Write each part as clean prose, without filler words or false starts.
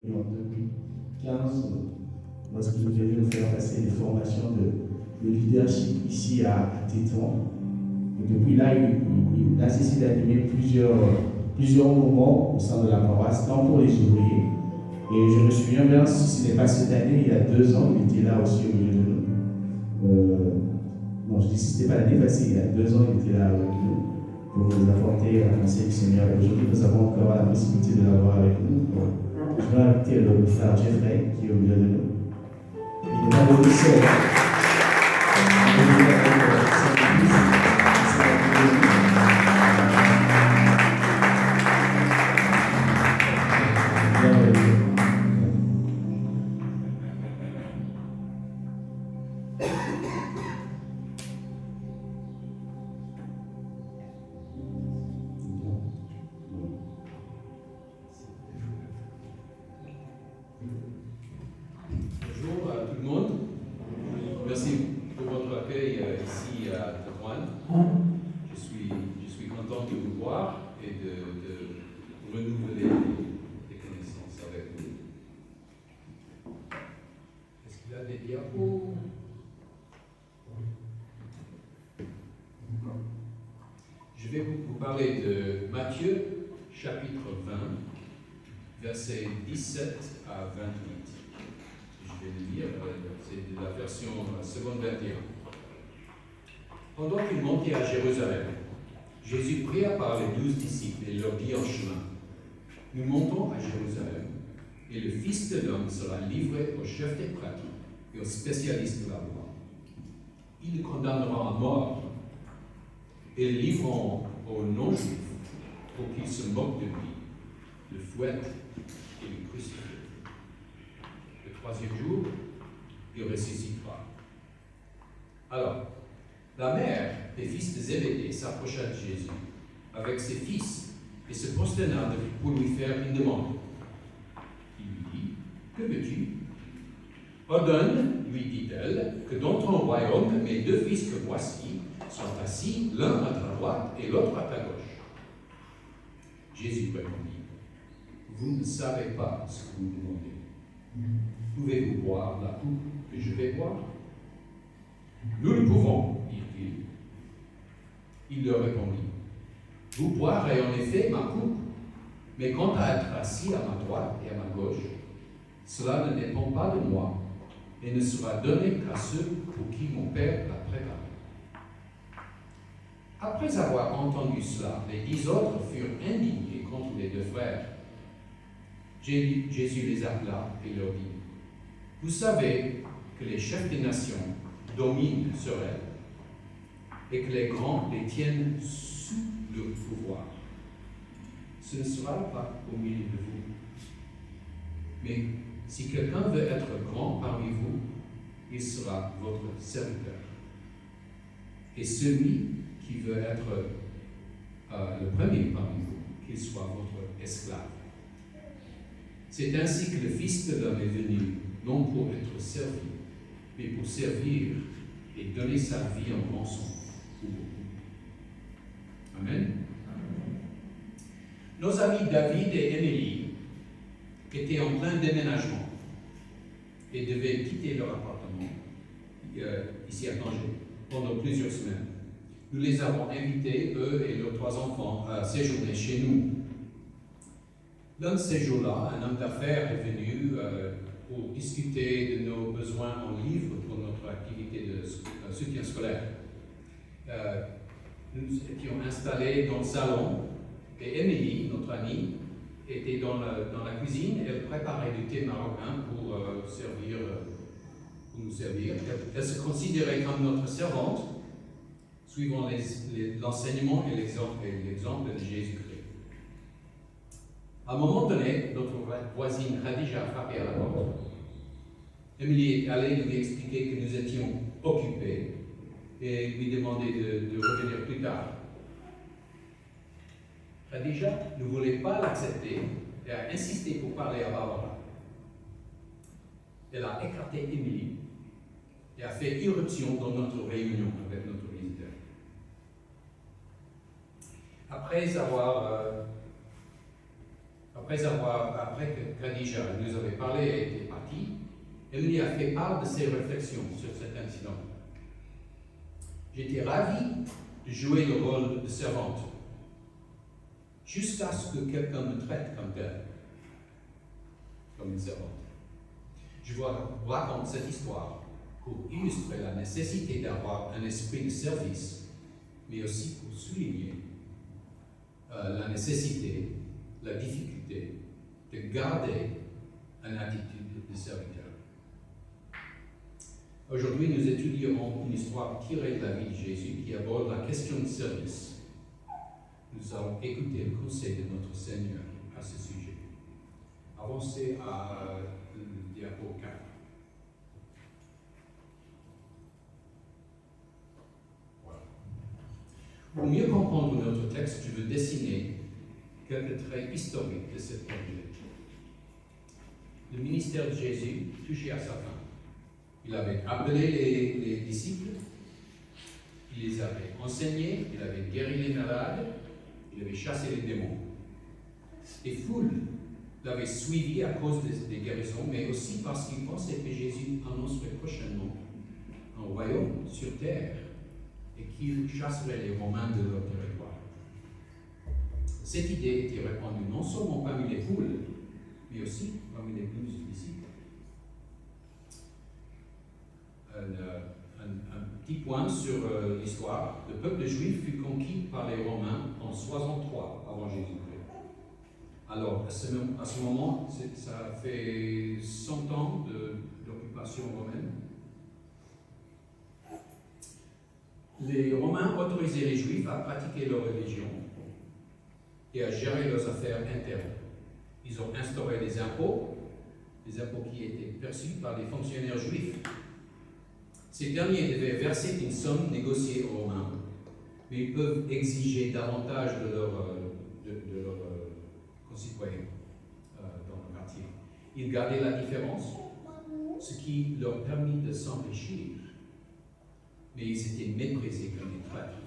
En 2015, lorsque nous devions nous faire passer des formations de leadership ici à Tétouan. Et depuis là, il a cessé d'animer plusieurs moments au sein de la paroisse, tant pour les ouvriers. Et je me souviens bien, si ce n'est pas cette année, il y a 2 ans, il était là aussi au milieu de nous. Non, je dis si ce n'était pas l'année passée, il y a 2 ans, il était là avec nous pour nous apporter un conseil du Seigneur. Et aujourd'hui, nous avons encore la possibilité de l'avoir avec nous. Je vais inviter le frère Jeffrey qui est au milieu de nous. Il n'est pas venu seul. Bonjour à tout le monde. Merci pour votre accueil ici à Tétouan. Je suis content de vous voir et de renouveler des connaissances avec vous. Est-ce qu'il y a des diapos? Je vais vous parler de Matthieu, chapitre 20, versets 17 à 28. Je vais le lire, c'est de la version seconde 21. Pendant qu'ils montaient à Jérusalem, Jésus pria par les 12 disciples et leur dit en chemin: Nous montons à Jérusalem, et le Fils de l'homme sera livré aux chefs des prêtres et aux spécialistes de la loi. Ils le condamneront à mort et le livreront aux non-juifs pour qu'ils se moquent de lui, le fouettent et le crucifient. Le 3e jour, il ressuscitera. Alors, la mère des fils de Zébédée s'approcha de Jésus avec ses fils et se prosterna pour lui faire une demande. Il lui dit: Que veux-tu? Ordonne, lui dit-elle, que dans ton royaume, mes 2 fils que voici sont assis, l'un à ta droite et l'autre à ta gauche. Jésus répondit: Vous ne savez pas ce que vous demandez. Pouvez-vous boire la coupe que je vais boire? Nous le pouvons, dit-il. Il leur répondit: Vous boirez en effet ma coupe, mais quant à être assis à ma droite et à ma gauche, cela ne dépend pas de moi et ne sera donné qu'à ceux pour qui mon Père l'a préparé. Après avoir entendu cela, les 10 autres furent indignés contre les 2 frères. Jésus les appela et leur dit: Vous savez que les chefs des nations dominent sur elles et que les grands les tiennent sous leur pouvoir. Ce ne sera pas au milieu de vous. Mais si quelqu'un veut être grand parmi vous, il sera votre serviteur. Et celui qui veut être le premier parmi vous, qu'il soit votre esclave. C'est ainsi que le Fils de l'homme est venu, non pour être servi, mais pour servir et donner sa vie en rançon pour beaucoup. Amen. Nos amis David et Émilie étaient en plein déménagement et devaient quitter leur appartement ici à Tanger pendant plusieurs semaines. Nous les avons invités, eux et leurs 3 enfants, à séjourner chez nous. L'un de ces jours-là, un homme d'affaires est venu pour discuter de nos besoins en livres pour notre activité de soutien scolaire. Nous étions installés dans le salon et Émilie, notre amie, était dans la cuisine. Elle préparait du thé marocain pour nous servir. Elle se considérait comme notre servante, suivant l'enseignement et l'exemple de Jésus-Christ. À un moment donné, notre voisine Khadija a frappé à la porte. Émilie est allée lui expliquer que nous étions occupés et lui demander de revenir plus tard. Khadija ne voulait pas l'accepter et a insisté pour parler à Barbara. Elle a écarté Émilie et a fait irruption dans notre réunion avec notre visiteur. Après après que Khadija nous avait parlé et était partie, Emily a fait part de ses réflexions sur cet incident. J'étais ravi de jouer le rôle de servante, jusqu'à ce que quelqu'un me traite comme tel, comme une servante. Je vous raconte cette histoire pour illustrer la nécessité d'avoir un esprit de service, mais aussi pour souligner la nécessité, la difficulté de garder une attitude de serviteur. Aujourd'hui, nous étudierons une histoire tirée de la vie de Jésus qui aborde la question de service. Nous allons écouter le conseil de notre Seigneur à ce sujet. Avancez à diapo 4. Voilà. Pour mieux comprendre notre texte, je veux dessiner quelques traits historiques de cette période. Le ministère de Jésus touchait à sa fin. Il avait appelé les disciples, il les avait enseignés, il avait guéri les malades, il avait chassé les démons. Les foules l'avaient suivi à cause des guérisons, mais aussi parce qu'ils pensaient que Jésus annoncerait prochainement un royaume sur terre et qu'il chasserait les Romains de leur territoire. Cette idée était répandue non seulement parmi les foules, mais aussi parmi les 12 disciples. Un petit point sur l'histoire. Le peuple juif fut conquis par les Romains en 63 avant Jésus-Christ. Alors, à ce moment, ça fait 100 ans d'occupation romaine. Les Romains autorisaient les Juifs à pratiquer leur religion et à gérer leurs affaires internes. Ils ont instauré des impôts qui étaient perçus par les fonctionnaires juifs. Ces derniers devaient verser une somme négociée aux Romains, mais ils peuvent exiger davantage de leurs concitoyens dans le quartier. Ils gardaient la différence, ce qui leur permit de s'enrichir, mais ils étaient méprisés comme des traîtres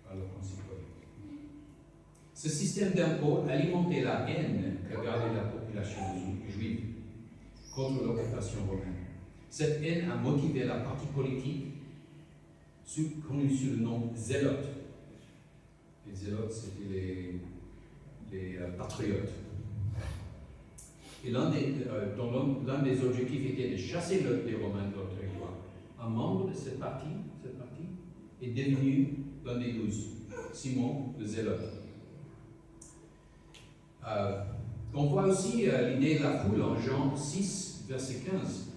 par leurs concitoyens. Ce système d'impôt alimentait la haine que gardait la population juive contre l'occupation romaine. Cette haine a motivé la partie politique connue sous le nom zélote. Les zélotes, c'était les patriotes. Et l'un des objectifs était de chasser les Romains de leur territoire. Un membre de cette partie est devenu l'un des 12, Simon le zélote. On voit aussi l'idée de la foule en Jean 6, verset 15.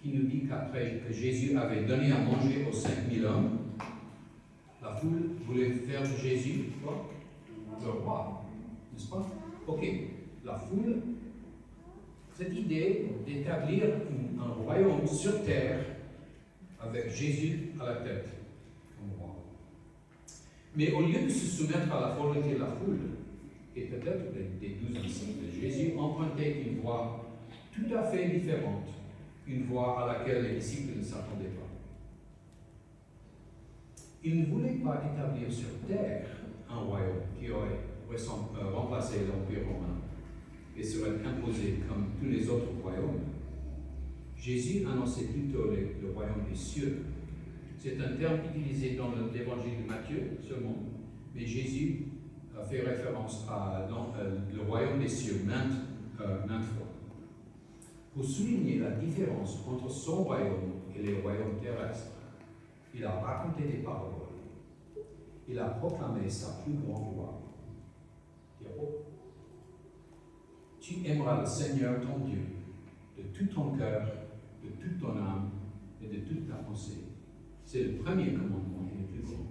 Qui nous dit qu'après que Jésus avait donné à manger aux 5000 hommes, la foule voulait faire de Jésus quoi? Le roi, n'est-ce pas? Ok, la foule, cette idée d'établir un royaume sur terre avec Jésus à la tête comme roi. Mais au lieu de se soumettre à la volonté de la foule, et peut-être des 12 disciples, Jésus empruntait une voie tout à fait différente. Une voie à laquelle les disciples ne s'attendaient pas. Il ne voulait pas établir sur terre un royaume qui aurait remplacé l'Empire romain et serait imposé comme tous les autres royaumes. Jésus annonçait plutôt le royaume des cieux. C'est un terme utilisé dans l'évangile de Matthieu seulement, mais Jésus a fait référence à le royaume des cieux maintes fois. Pour souligner la différence entre son royaume et les royaumes terrestres, il a raconté des paraboles. Il a proclamé sa plus grande loi. Tu aimeras le Seigneur ton Dieu de tout ton cœur, de toute ton âme et de toute ta pensée. C'est le premier commandement et le plus grand.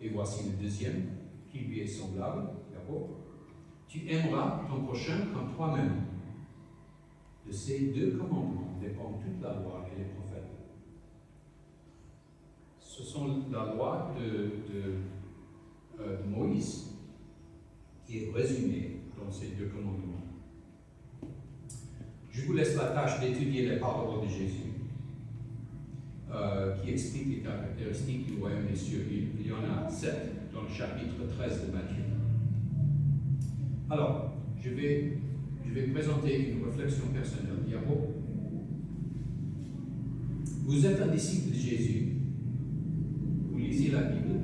Et voici le deuxième, qui lui est semblable. Tu aimeras ton prochain comme toi-même. De ces deux commandements dépend toute la loi et les prophètes. Ce sont la loi de Moïse qui est résumée dans ces deux commandements. Je vous laisse la tâche d'étudier les paroles de Jésus qui expliquent les caractéristiques du royaume des cieux. Il y en a 7 dans le chapitre 13 de Matthieu. Alors, je vais je vais présenter une réflexion personnelle. Diapo. Vous êtes un disciple de Jésus, vous lisez la Bible,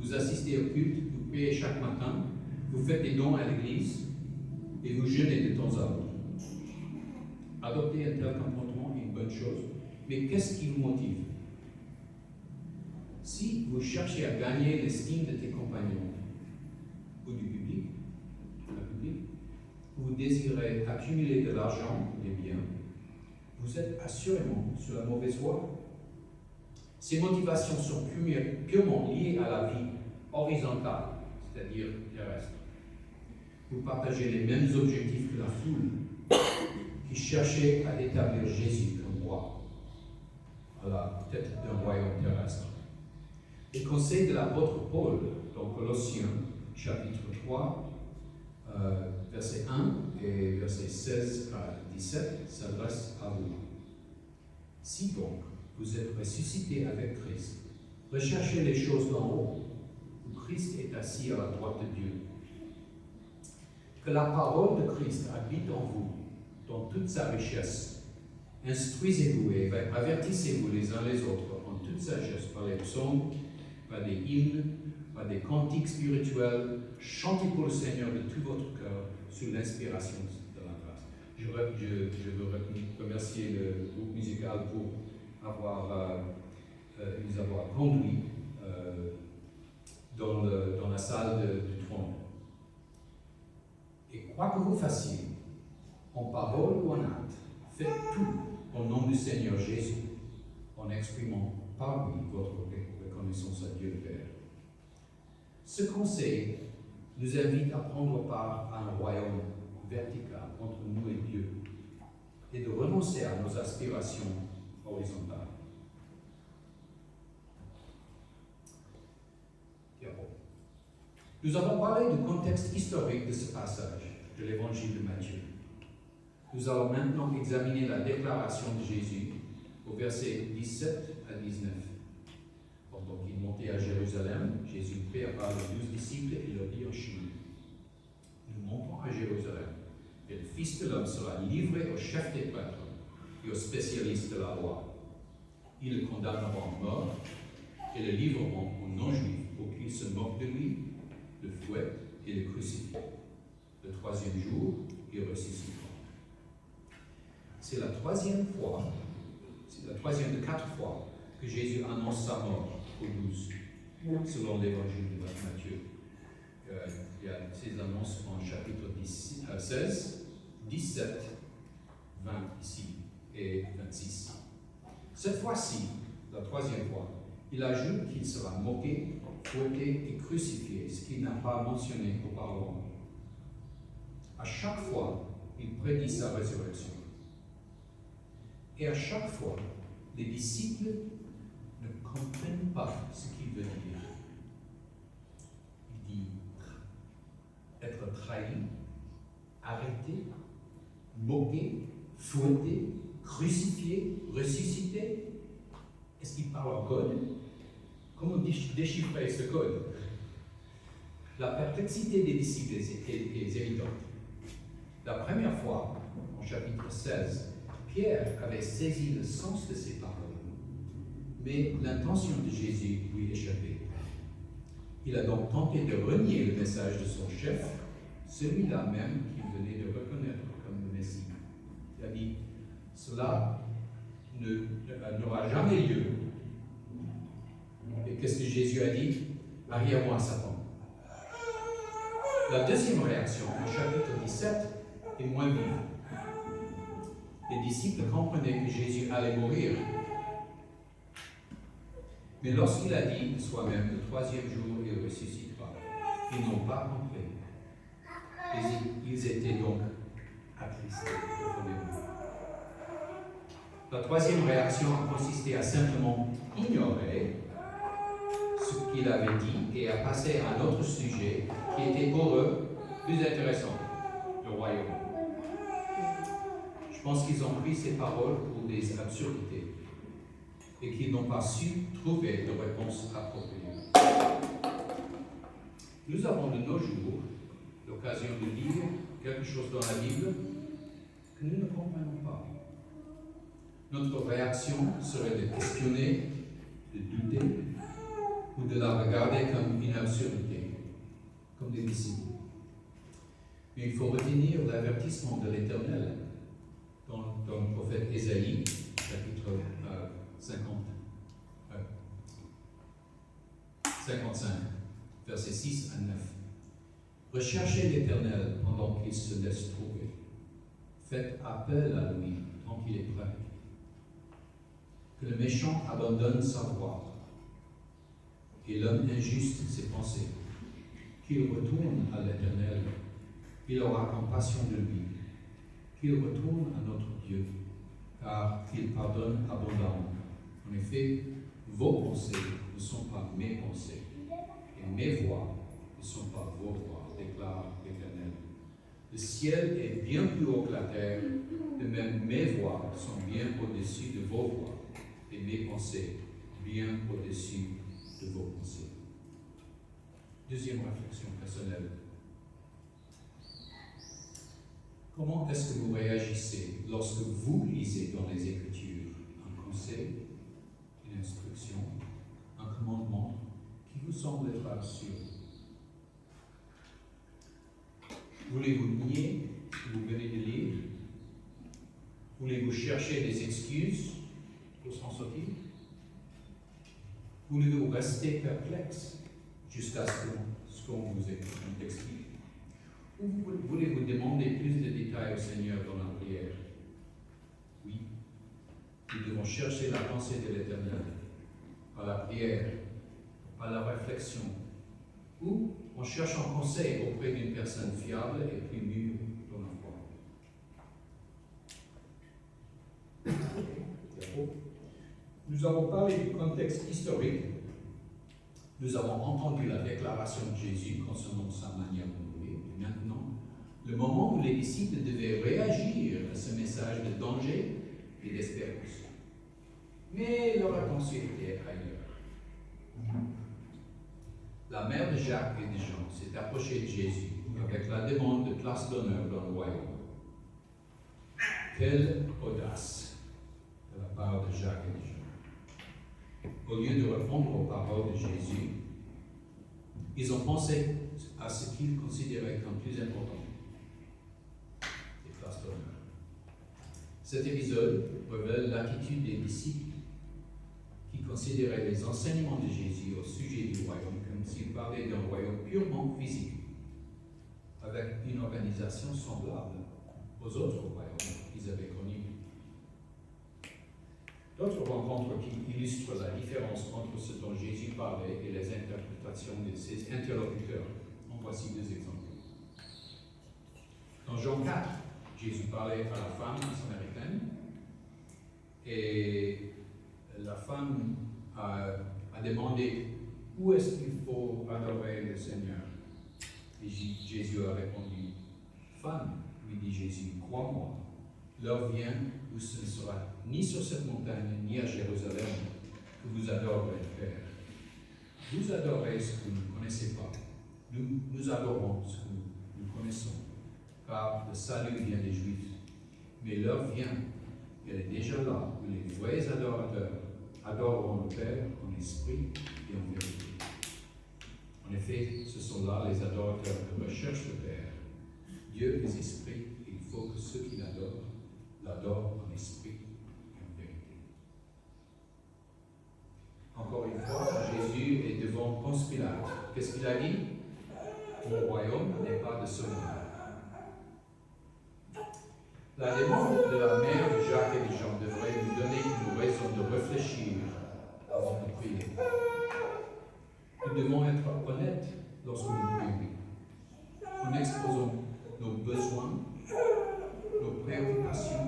vous assistez au culte, vous priez chaque matin, vous faites des dons à l'église et vous jeûnez de temps à autre. Adopter un tel comportement est une bonne chose, mais qu'est-ce qui vous motive? Si vous cherchez à gagner l'estime de tes compagnons ou du public, vous désirez accumuler de l'argent ou des biens, vous êtes assurément sur la mauvaise voie. Ces motivations sont purement liées à la vie horizontale, c'est-à-dire terrestre. Vous partagez les mêmes objectifs que la foule qui cherchait à établir Jésus comme roi à la tête d'un royaume terrestre. Les conseils de l'apôtre Paul dans Colossiens chapitre 3, verset 1 et verset 16 à 17 s'adressent à vous. Si donc vous êtes ressuscités avec Christ, recherchez les choses d'en haut, où Christ est assis à la droite de Dieu. Que la parole de Christ habite en vous, dans toute sa richesse. Instruisez-vous et avertissez-vous les uns les autres en toute sagesse par les psaumes, par des hymnes, par des cantiques spirituels. Chantez pour le Seigneur de tout votre cœur sous l'inspiration de la grâce. Je veux remercier le groupe musical pour nous avoir conduits dans la salle du trône. Et quoi que vous fassiez, en parole ou en acte, faites tout au nom du Seigneur Jésus, en exprimant par lui votre reconnaissance à Dieu le Père. Ce conseil nous invite à prendre part à un royaume vertical entre nous et Dieu et de renoncer à nos aspirations horizontales. Nous avons parlé du contexte historique de ce passage de l'évangile de Matthieu. Nous allons maintenant examiner la déclaration de Jésus au verset 17 à 19. Pendant qu'il montait à Jérusalem, Jésus prépara les 12 disciples et leur dit en chemin: Nous montons à Jérusalem, et le Fils de l'homme sera livré aux chefs des prêtres et aux spécialistes de la loi. Ils le condamneront à mort et le livreront aux non-juifs pour qu'ils se moquent de lui, le fouettent et le crucifient. Le troisième jour, il ressuscitera. C'est la troisième de 4 fois que Jésus annonce sa mort aux 12, selon l'évangile de Matthieu. Il y a ces annonces en chapitre 16, 17, 20 ici et 26. Cette fois-ci, la troisième fois, il ajoute qu'il sera moqué, fouetté et crucifié, ce qu'il n'a pas mentionné auparavant. À chaque fois, il prédit sa résurrection. Et à chaque fois, les disciples ne comprennent pas ce qu'il veut dire. Il dit être trahi, arrêté, moqué, fouetté, crucifié, ressuscité. Est-ce qu'il parle en code? Comment déchiffrer ce code? La perplexité des disciples est évidente. La première fois, en chapitre 16, Pierre avait saisi le sens de ces paroles, mais l'intention de Jésus lui échappait. Il a donc tenté de renier le message de son chef, celui-là même qu'il venait de reconnaître comme le Messie. Il a dit, cela n'aura jamais lieu. Et qu'est-ce que Jésus a dit? Arrière-moi, Satan. La deuxième réaction, en chapitre 17, est moins vive. Les disciples comprenaient que Jésus allait mourir. Mais lorsqu'il a dit de soi-même, le troisième jour, il ressuscitera, ils n'ont pas compris. Ils étaient donc attristés profondément. La troisième réaction a consisté à simplement ignorer ce qu'il avait dit et à passer à un autre sujet qui était pour eux plus intéressant, le royaume. Je pense qu'ils ont pris ces paroles pour des absurdités et qu'ils n'ont pas su trouver de réponse appropriée. Nous avons de nos jours l'occasion de lire quelque chose dans la Bible que nous ne comprenons pas. Notre réaction serait de questionner, de douter, ou de la regarder comme une absurdité, comme des disciples. Mais il faut retenir l'avertissement de l'Éternel dans le prophète Ésaïe, chapitre 55, versets 6 à 9. Recherchez l'Éternel pendant qu'il se laisse trouver. Faites appel à lui tant qu'il est prêt. Que le méchant abandonne sa voie et l'homme injuste ses pensées. Qu'il retourne à l'Éternel, il aura compassion de lui. Qu'il retourne à notre Dieu, car il pardonne abondamment. En effet, vos pensées ne sont pas mes pensées, et mes voies ne sont pas vos voies, déclare l'Éternel. Le ciel est bien plus haut que la terre, de même mes voies sont bien au-dessus de vos voies, et mes pensées bien au-dessus de vos pensées. Deuxième réflexion personnelle. Comment est-ce que vous réagissez lorsque vous lisez dans les Écritures un conseil, une instruction, un commandement qui vous semble être absurde? Voulez-vous nier ce que vous venez de lire? Voulez-vous chercher des excuses pour s'en sortir? Voulez-vous rester perplexe jusqu'à ce qu'on vous explique? Ou voulez-vous demander plus de détails au Seigneur dans la prière? Oui, nous devons chercher la pensée de l'Éternel par la prière, par la réflexion, ou en cherchant conseil auprès d'une personne fiable et plus mûre dans la foi. Nous avons parlé du contexte historique. Nous avons entendu la déclaration de Jésus concernant sa manière de mourir. Et maintenant, le moment où les disciples devaient réagir à ce message de danger et d'espérance. Mais leur attention était ailleurs. La mère de Jacques et de Jean s'est approchée de Jésus avec la demande de place d'honneur dans le royaume. Quelle audace de la part de Jacques et de Jean. Au lieu de répondre aux paroles de Jésus, ils ont pensé à ce qu'ils considéraient comme plus important, les places d'honneur. Cet épisode révèle l'attitude des disciples qui considéraient les enseignements de Jésus au sujet du royaume comme s'il parlait d'un royaume purement physique, avec une organisation semblable aux autres royaumes qu'ils avaient connus. D'autres rencontres qui illustrent la différence entre ce dont Jésus parlait et les interprétations de ses interlocuteurs. En voici deux exemples. Dans Jean 4, Jésus parlait à la femme samaritaine et la femme a demandé où est-ce qu'il faut adorer le Seigneur. Et Jésus a répondu, femme, lui dit Jésus, crois-moi, l'heure vient où ce ne sera ni sur cette montagne, ni à Jérusalem, que vous adorerez le Père. Vous adorez ce que vous ne connaissez pas. Nous adorons ce que nous connaissons, car le salut vient des Juifs. Mais l'heure vient, elle est déjà là, où les vrais adorateurs adoreront le Père en esprit et en vérité. En effet, ce sont là les adorateurs qui recherchent le Père. Dieu est esprit, et il faut que ceux qui l'adorent en esprit et en vérité. Encore une fois, Jésus est devant Ponce Pilate. Qu'est-ce qu'il a dit? Mon royaume n'est pas de ce monde. La demande de la mère de Jacques et de Jean devrait nous donner une raison de réfléchir avant de prier. Nous devons être honnêtes lorsque nous prions, en exposant nos besoins, nos préoccupations,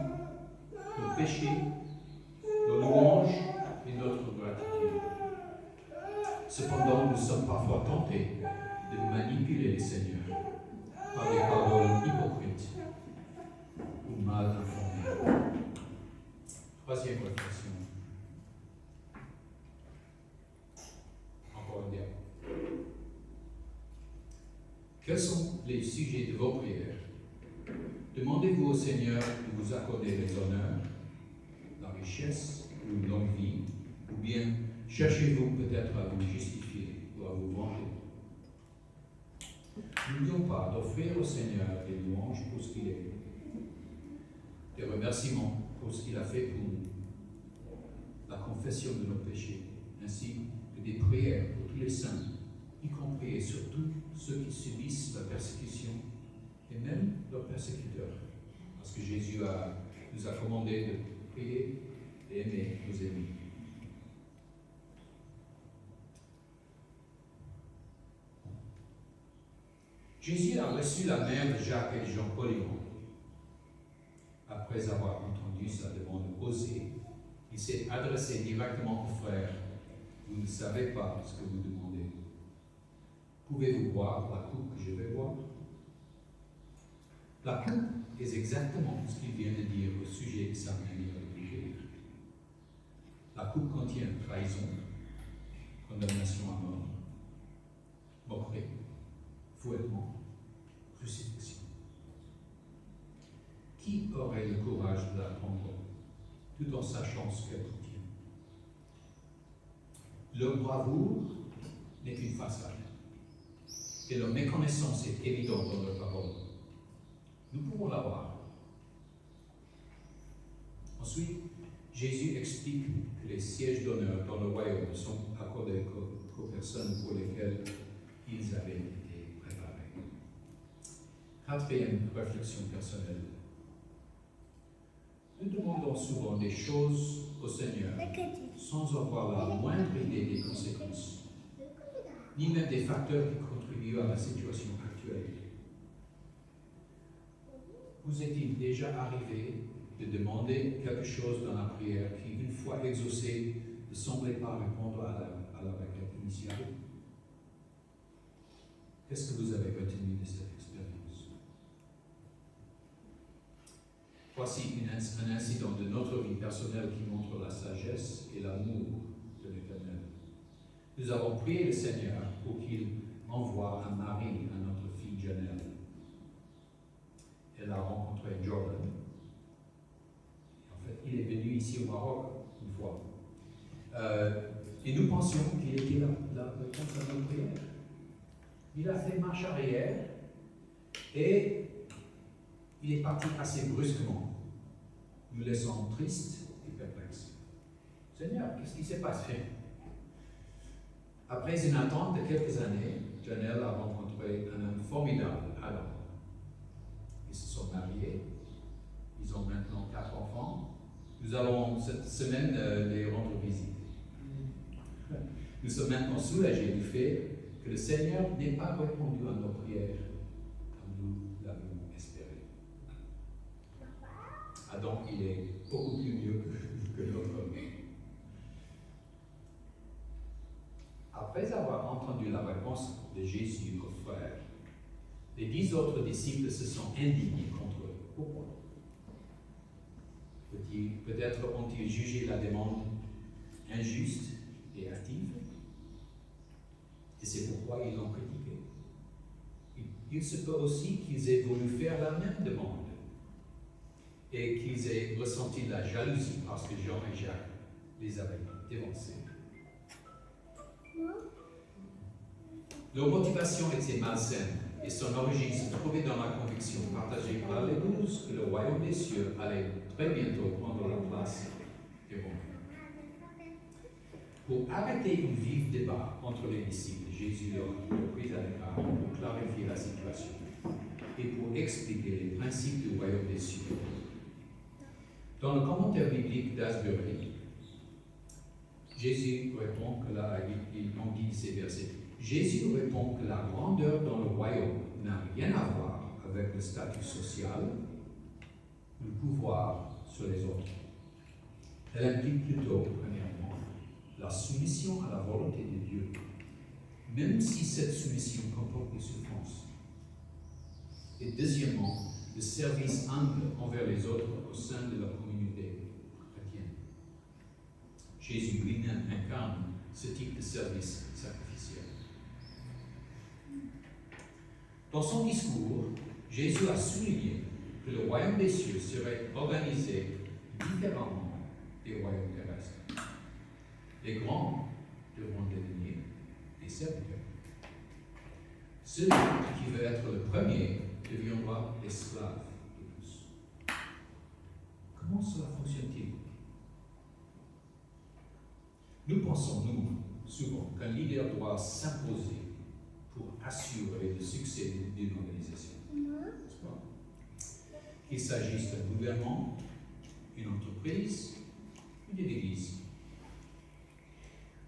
nos péchés, nos louanges et notre gratitude. Cependant, nous sommes parfois tentés de manipuler le Seigneur par des paroles hypocrites ou mal informées. Troisième réflexion. Encore une diapo. Quels sont les sujets de vos prières Demandez-vous au Seigneur de vous accorder les honneurs, la richesse ou une longue vie, ou bien cherchez-vous peut-être à vous justifier ou à vous venger. N'oublions pas d'offrir au Seigneur des louanges pour ce qu'il est, des remerciements pour ce qu'il a fait pour nous, la confession de nos péchés, ainsi que des prières pour tous les saints, y compris et surtout ceux qui subissent la persécution et même leurs persécuteurs. Parce que Jésus nous a commandé de prier et aimer nos ennemis. Jésus a reçu la mère de Jacques et de Jean poliment. Après avoir entendu sa demande osée, il s'est adressé directement aux frères. Vous ne savez pas ce que vous demandez. Pouvez-vous boire la coupe que je vais boire? La coupe est exactement ce qu'il vient de dire au sujet de sa manière de juger. La coupe contient trahison, condamnation à mort, moquerie, fouettement, crucifixion. Qui aurait le courage de la prendre tout en sachant ce qu'elle contient? Leur bravoure n'est qu'une façade, et leur méconnaissance est évidente dans leurs paroles. Nous pouvons la voir. Ensuite, Jésus explique que les sièges d'honneur dans le royaume ne sont accordés qu'aux personnes pour lesquelles ils avaient été préparés. Quatrième réflexion personnelle. Nous demandons souvent des choses au Seigneur sans avoir la moindre idée des conséquences, ni même des facteurs qui contribuent à la situation actuelle. Vous est-il déjà arrivé de demander quelque chose dans la prière qui, une fois exaucée, ne semblait pas répondre à la requête initiale? Qu'est-ce que vous avez retenu de cette expérience? Voici un incident de notre vie personnelle qui montre la sagesse et l'amour de l'Éternel. Nous avons prié le Seigneur pour qu'il envoie un mari à notre fille Janelle. Elle a rencontré Jordan. En fait, il est venu ici au Maroc une fois. Et nous pensions qu'il était la réponse à notre prière. Il a fait marche arrière et il est parti assez brusquement, nous laissant tristes et perplexes. Seigneur, qu'est-ce qui s'est passé? Après une attente de quelques années, Janelle a rencontré un homme formidable, Adam. Ils se sont mariés, ils ont maintenant 4 enfants. Nous allons cette semaine les rendre visite. Nous sommes maintenant soulagés du fait que le Seigneur n'ait pas répondu à nos prières comme nous l'avions espéré. Adam, il est beaucoup plus mieux que notre homme. Après avoir entendu la réponse de Jésus aux frères, les 10 autres disciples se sont indignés contre eux. Pourquoi? Peut-être ont-ils jugé la demande injuste et hâtive, et c'est pourquoi ils l'ont critiqué. Il se peut aussi qu'ils aient voulu faire la même demande, et qu'ils aient ressenti de la jalousie parce que Jean et Jacques les avaient dévancés. Leur motivation était malsaine, et son origine se trouvait dans la conviction partagée par les 12 que le royaume des cieux allait très bientôt prendre la place des Romains. Pour arrêter un vif débat entre les disciples, Jésus leur a pris à l'écart pour clarifier la situation et pour expliquer les principes du royaume des cieux. Dans le commentaire biblique d'Asbury, Jésus répond que on dit ces versets. Jésus répond que la grandeur dans le royaume n'a rien à voir avec le statut social ou le pouvoir sur les autres. Elle implique plutôt, premièrement, la soumission à la volonté de Dieu, même si cette soumission comporte des souffrances. Et deuxièmement, le service humble envers les autres au sein de la communauté chrétienne. Jésus lui-même incarne ce type de service sacrificiel. Dans son discours, Jésus a souligné que le royaume des cieux serait organisé différemment des royaumes terrestres. Les grands devront devenir des serviteurs. Celui qui veut être le premier deviendra l'esclave de tous. Comment cela fonctionne-t-il? Nous pensons, souvent, qu'un leader doit s'imposer pour assurer le succès d'une organisation. N'est-ce pas? Qu'il s'agisse d'un gouvernement, une entreprise ou d'une église.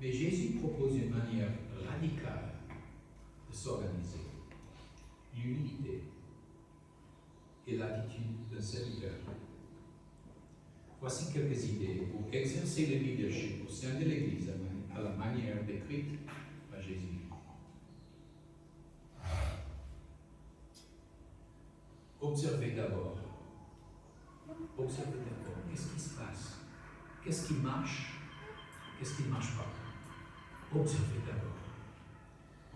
Mais Jésus propose une manière radicale de s'organiser. L'humilité et l'attitude d'un serviteur. Voici quelques idées pour exercer le leadership au sein de l'Église à la manière décrite par Jésus. Observez d'abord. Observez d'abord. Qu'est-ce qui se passe? Qu'est-ce qui marche? Qu'est-ce qui ne marche pas? Observez d'abord.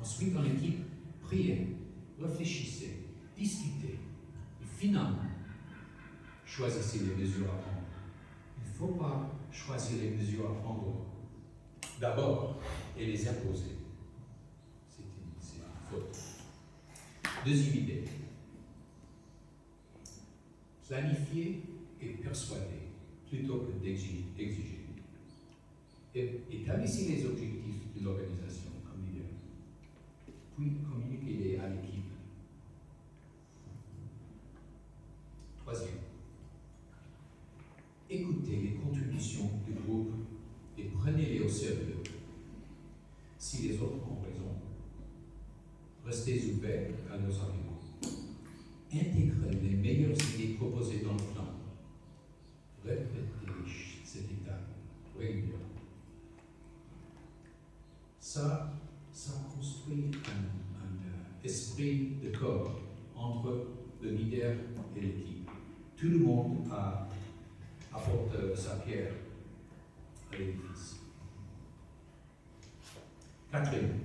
Ensuite, en équipe, priez, réfléchissez, discutez. Et finalement, choisissez les mesures à prendre. Il ne faut pas choisir les mesures à prendre d'abord et les imposer. C'est une faute. Deuxième idée. Planifier et persuader plutôt que d'exiger. Établissez les objectifs de l'organisation comme leader, puis communiquez-les à l'équipe. Troisième, écoutez les contributions du groupe et prenez-les au sérieux. Si les autres ont raison, restez ouverts à leurs arguments. Intégrez les meilleures idées proposées dans le plan. Répétez cette étape régulièrement. Ça construit un esprit de corps entre le leader et l'équipe. Tout le monde apporte sa pierre à l'édifice. Quatrième,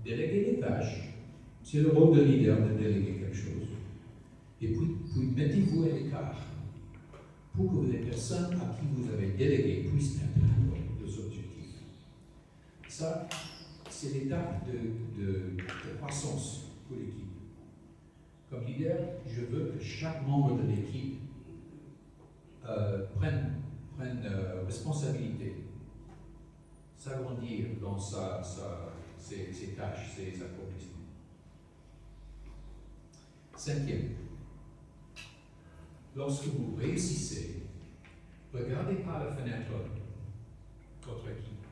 déléguer des tâches. C'est le rôle de leader de déléguer quelque chose. Et puis mettez-vous à l'écart pour que les personnes à qui vous avez délégué puissent atteindre leurs objectifs. Ça, c'est l'étape de croissance pour l'équipe. Comme leader, je veux que chaque membre de l'équipe prenne responsabilité, s'agrandir dans ses tâches, ses accomplissements. Cinquième, lorsque vous réussissez, regardez par la fenêtre votre équipe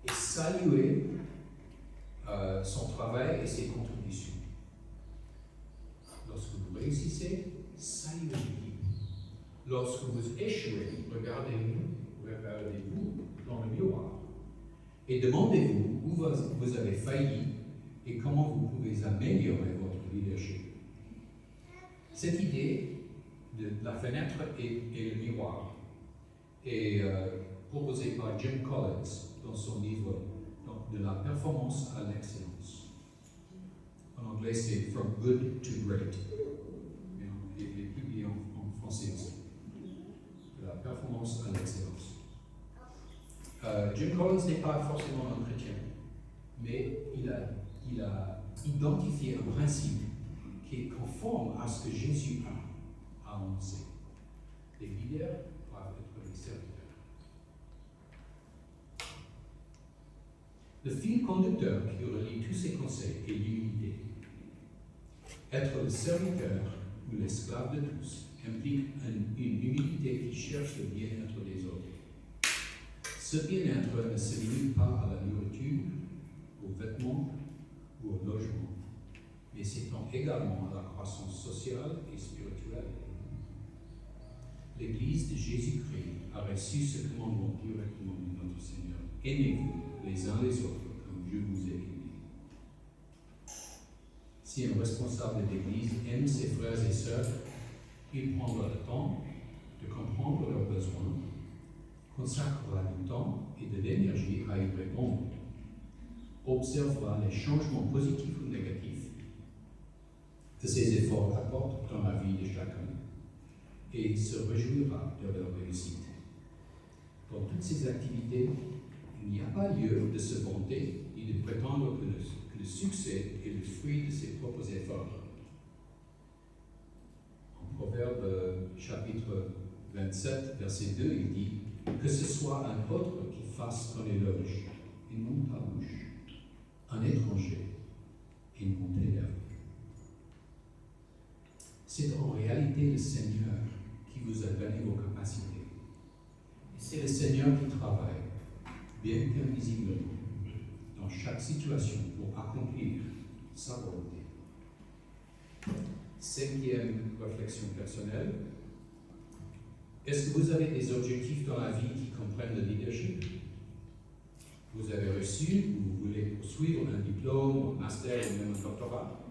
et saluez son travail et ses contributions. Lorsque vous réussissez, saluez l'équipe. Lorsque vous échouez, regardez-vous dans le miroir et demandez-vous où vous avez failli et comment vous pouvez améliorer votre leadership. Cette idée de la fenêtre et le miroir est proposée par Jim Collins dans son livre de la performance à l'excellence. En anglais, c'est From Good to Great. Il est publié en français aussi. De la performance à l'excellence. Jim Collins n'est pas forcément un chrétien, mais il a identifié un principe qui est conforme à ce que Jésus a annoncé. Les leaders doivent être les serviteurs. Le fil conducteur qui relie tous ces conseils est l'humilité. Être le serviteur ou l'esclave de tous implique une humilité qui cherche le bien-être des autres. Ce bien-être ne se limite pas à la nourriture, aux vêtements ou au logement, mais s'étend également à la croissance sociale et spirituelle. L'Église de Jésus-Christ a reçu ce commandement directement de notre Seigneur. Aimez-vous les uns les autres comme je vous ai aimé. Si un responsable de l'Église aime ses frères et sœurs, il prendra le temps de comprendre leurs besoins, consacrera du temps et de l'énergie à y répondre, observera les changements positifs ou négatifs de que ces efforts apportent dans la vie de chacun et se réjouira de leur réussite. Dans toutes ces activités, il n'y a pas lieu de se vanter ni de prétendre que le succès est le fruit de ses propres efforts. En Proverbe chapitre 27, verset 2, il dit « Que ce soit un autre qui fasse ton éloge, et non ta bouche, un étranger, et non tes lèvres. » C'est en réalité le Seigneur qui vous a donné vos capacités. Et c'est le Seigneur qui travaille, bien qu'invisiblement, dans chaque situation pour accomplir sa volonté. 5e réflexion personnelle. Est-ce que vous avez des objectifs dans la vie qui comprennent le leadership? Vous avez reçu ou vous voulez poursuivre un diplôme, un master ou même un doctorat?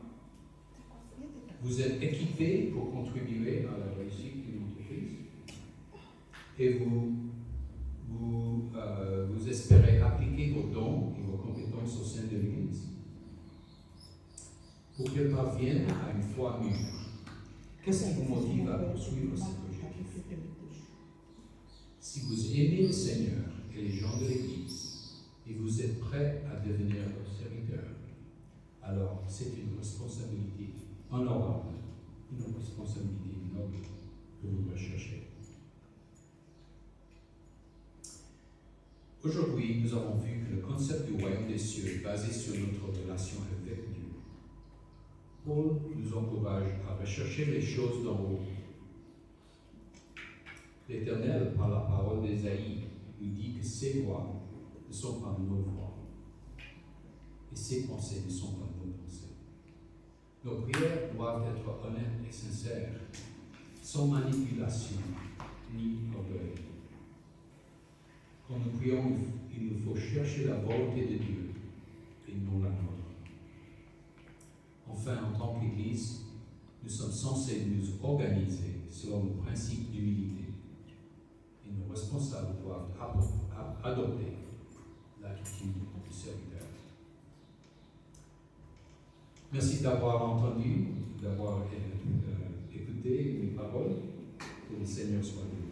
Vous êtes équipé pour contribuer à la réussite d'une entreprise? Et vous espérez appliquer vos dons et vos compétences au sein de l'Église pour qu'elle parvienne à une foi mûre. Qu'est-ce qui vous motive à poursuivre cet objectif? Si vous aimez le Seigneur et les gens de l'Église et vous êtes prêt à devenir leur serviteur, alors c'est une responsabilité honorable, une responsabilité noble que vous recherchez. Aujourd'hui, nous avons vu que le concept du royaume des cieux est basé sur notre relation avec Dieu. Paul nous encourage à rechercher les choses d'en haut. L'Éternel, par la parole d'Ésaïe, nous dit que ses voies ne sont pas nos voies et ses pensées ne sont pas nos pensées. Nos prières doivent être honnêtes et sincères, sans manipulation ni orgueil. Quand nous prions, il nous faut chercher la volonté de Dieu et non la nôtre. Enfin, en tant qu'Église, nous sommes censés nous organiser selon le principe d'humilité. Et nos responsables doivent adopter l'attitude du serviteur. Merci d'avoir entendu, d'avoir écouté mes paroles. Que le Seigneur soit béni.